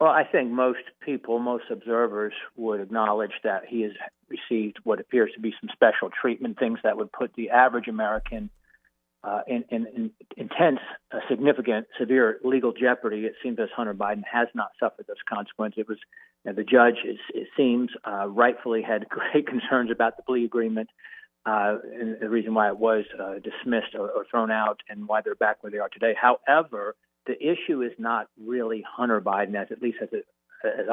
Well, I think most people, most observers would acknowledge that he has received what appears to be some special treatment, things that would put the average American in intense, significant, severe legal jeopardy. It seems as Hunter Biden has not suffered those consequences. It was the judge, it seems, rightfully had great concerns about the plea agreement and the reason why it was dismissed or thrown out and why they're back where they are today. However, the issue is not really Hunter Biden, as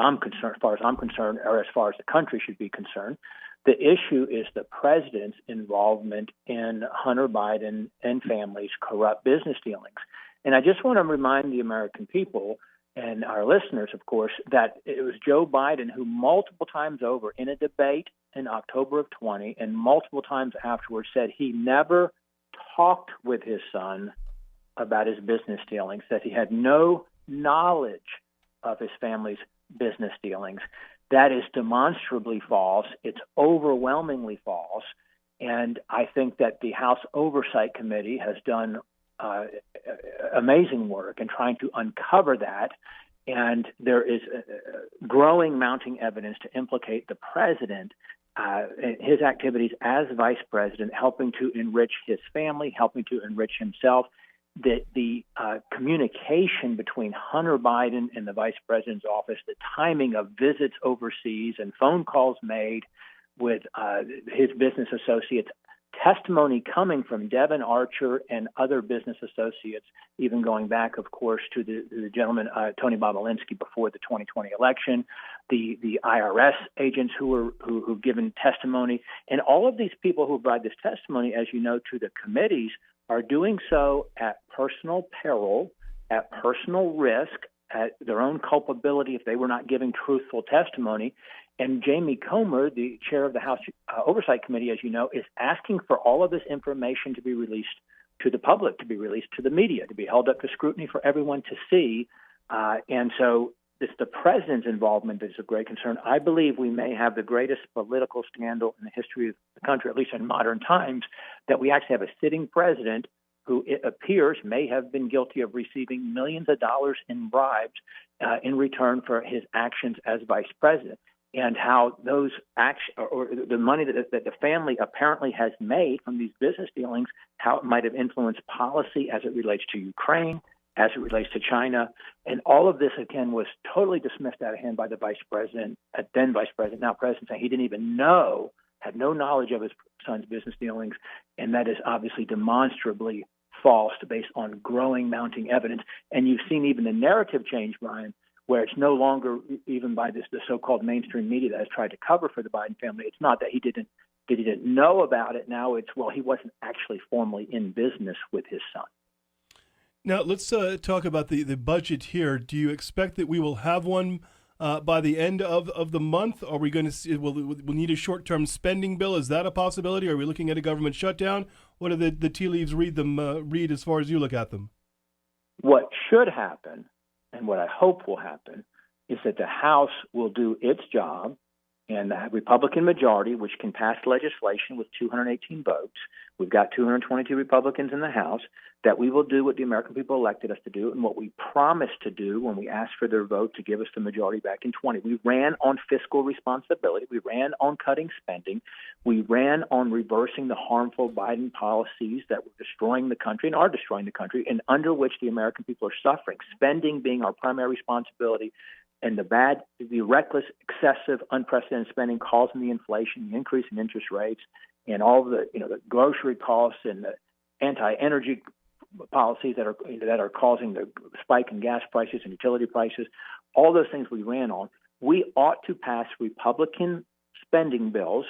I'm concerned, as far as I'm concerned, or as far as the country should be concerned. The issue is the president's involvement in Hunter Biden and family's corrupt business dealings. And I just want to remind the American people and our listeners, of course, that it was Joe Biden who multiple times over in a debate in October of 20 and multiple times afterwards said he never talked with his son about his business dealings, that he had no knowledge of his family's business dealings. That is demonstrably false. It's overwhelmingly false. And I think that the House Oversight Committee has done amazing work in trying to uncover that. And there is growing, mounting evidence to implicate the president in his activities as vice president, helping to enrich his family, helping to enrich himself. That the communication between Hunter Biden and the vice president's office, the timing of visits overseas and phone calls made with his business associates, testimony coming from Devin Archer and other business associates, even going back, of course, to the gentleman, Tony Bobolinsky, before the 2020 election, the IRS agents who've given testimony, and all of these people who provide this testimony, as you know, to the committees, are doing so at personal peril, at personal risk, at their own culpability if they were not giving truthful testimony. And Jamie Comer, the chair of the House Oversight Committee, as you know, is asking for all of this information to be released to the public, to be released to the media, to be held up to scrutiny for everyone to see. And so it's the president's involvement that is of great concern. I believe we may have the greatest political scandal in the history of the country, at least in modern times, that we actually have a sitting president who it appears may have been guilty of receiving millions of dollars in bribes in return for his actions as vice president, and how those actions or the money that the family apparently has made from these business dealings, how it might have influenced policy as it relates to Ukraine, as it relates to China. And all of this, again, was totally dismissed out of hand by the vice president, then vice president, now president, saying he didn't even know, had no knowledge of his son's business dealings. And that is obviously demonstrably false based on growing, mounting evidence. And you've seen even the narrative change, Brian, where it's no longer, even by the so-called mainstream media that has tried to cover for the Biden family, it's not that he didn't know about it. Now it's, well, he wasn't actually formally in business with his son. Now, let's talk about the budget here. Do you expect that we will have one by the end of the month? Are we going to see, we'll need a short-term spending bill? Is that a possibility? Are we looking at a government shutdown? What do the tea leaves read as far as you look at them? What should happen, and what I hope will happen, is that the House will do its job, and the Republican majority, which can pass legislation with 218 votes, we've got 222 Republicans in the House, that we will do what the American people elected us to do and what we promised to do when we asked for their vote to give us the majority back in 20. We ran on fiscal responsibility. We ran on cutting spending. We ran on reversing the harmful Biden policies that were destroying the country and are destroying the country and under which the American people are suffering, spending being our primary responsibility. And the reckless, excessive, unprecedented spending causing the inflation, the increase in interest rates, and all the grocery costs and the anti-energy policies that are causing the spike in gas prices and utility prices, all those things we ran on. We ought to pass Republican spending bills,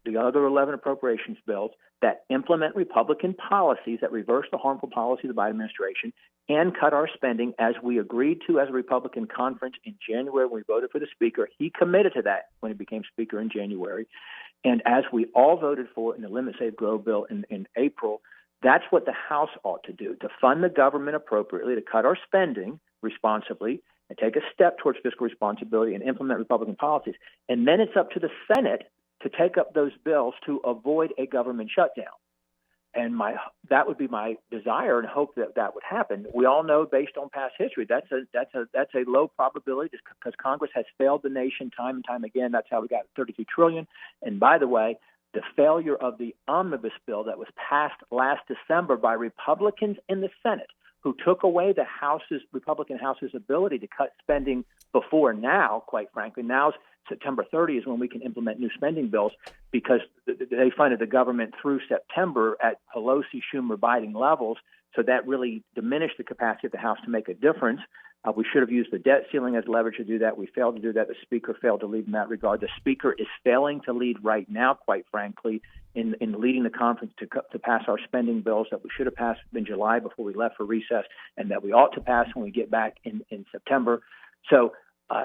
the other 11 appropriations bills, that implement Republican policies that reverse the harmful policy of the Biden administration and cut our spending as we agreed to as a Republican conference in January when we voted for the speaker. He committed to that when he became speaker in January. And as we all voted for in the Limit, Save, Grow bill in April, that's what the House ought to do, to fund the government appropriately, to cut our spending responsibly, and take a step towards fiscal responsibility and implement Republican policies. And then it's up to the Senate to take up those bills to avoid a government shutdown. that would be my desire and hope that would happen. We all know, based on past history, that's a low probability, just because Congress has failed the nation time and time again. That's how we got $32 trillion. And by the way, the failure of the omnibus bill that was passed last December by Republicans in the Senate, who took away the Republican House's ability to cut spending before now, quite frankly. Now September 30 is when we can implement new spending bills, because they funded the government through September at Pelosi, Schumer, Biden levels. So that really diminished the capacity of the House to make a difference. We should have used the debt ceiling as leverage to do that. We failed to do that. The Speaker failed to lead in that regard. The Speaker is failing to lead right now, quite frankly, in leading the conference to pass our spending bills that we should have passed in July before we left for recess, and that we ought to pass when we get back in September. So,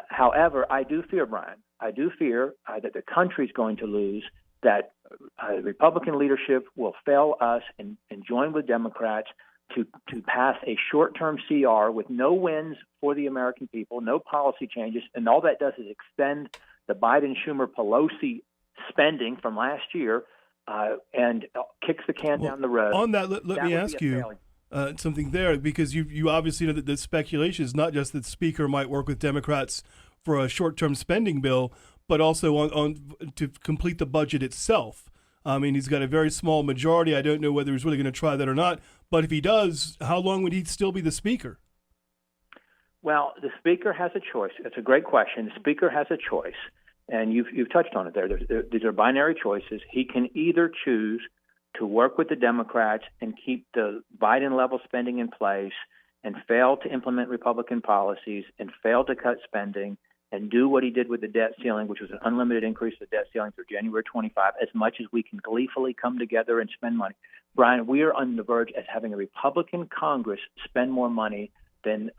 however, I do fear, Brian, that the country is going to lose, that Republican leadership will fail us and join with Democrats to pass a short-term CR with no wins for the American people, no policy changes, and all that does is extend the Biden, Schumer, Pelosi spending from last year and kicks the can down the road. On that, let me ask you something there, because you obviously know that the speculation is not just that the Speaker might work with Democrats for a short-term spending bill, but also on to complete the budget itself. I mean, he's got a very small majority. I don't know whether he's really going to try that or not. But if he does, how long would he still be the Speaker? Well, the Speaker has a choice. It's a great question. The Speaker has a choice, and you've touched on it there. These are binary choices. He can either choose to work with the Democrats and keep the Biden-level spending in place and fail to implement Republican policies and fail to cut spending and do what he did with the debt ceiling, which was an unlimited increase of the debt ceiling through January 25, as much as we can gleefully come together and spend money. Brian, we are on the verge of having a Republican Congress spend more money than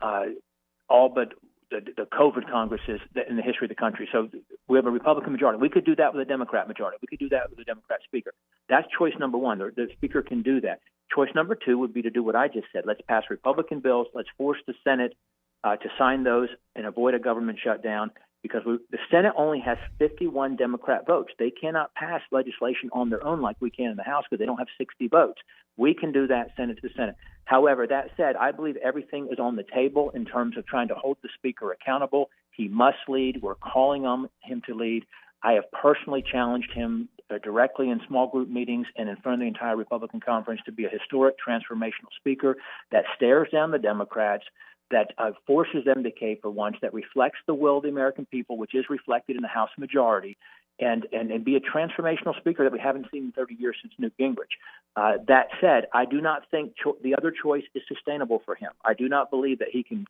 all but the COVID Congresses in the history of the country. So we have a Republican majority. We could do that with a Democrat majority. We could do that with a Democrat Speaker. That's choice number one. The Speaker can do that. Choice number two would be to do what I just said. Let's pass Republican bills. Let's force the Senate to sign those and avoid a government shutdown, because the Senate only has 51 Democrat votes. They cannot pass legislation on their own like we can in the House, because they don't have 60 votes. We can do that, Senate to Senate. However, that said, I believe everything is on the table in terms of trying to hold the Speaker accountable. He must lead. We're calling on him to lead. I have personally challenged him directly in small group meetings and in front of the entire Republican conference to be a historic, transformational Speaker that stares down the Democrats, that forces them to caper once, that reflects the will of the American people, which is reflected in the House majority, and be a transformational Speaker that we haven't seen in 30 years since Newt Gingrich. That said, I do not think the other choice is sustainable for him. I do not believe that he can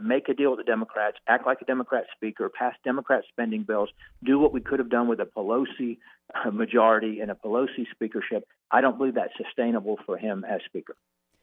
make a deal with the Democrats, act like a Democrat Speaker, pass Democrat spending bills, do what we could have done with a Pelosi majority and a Pelosi speakership. I don't believe that's sustainable for him as Speaker.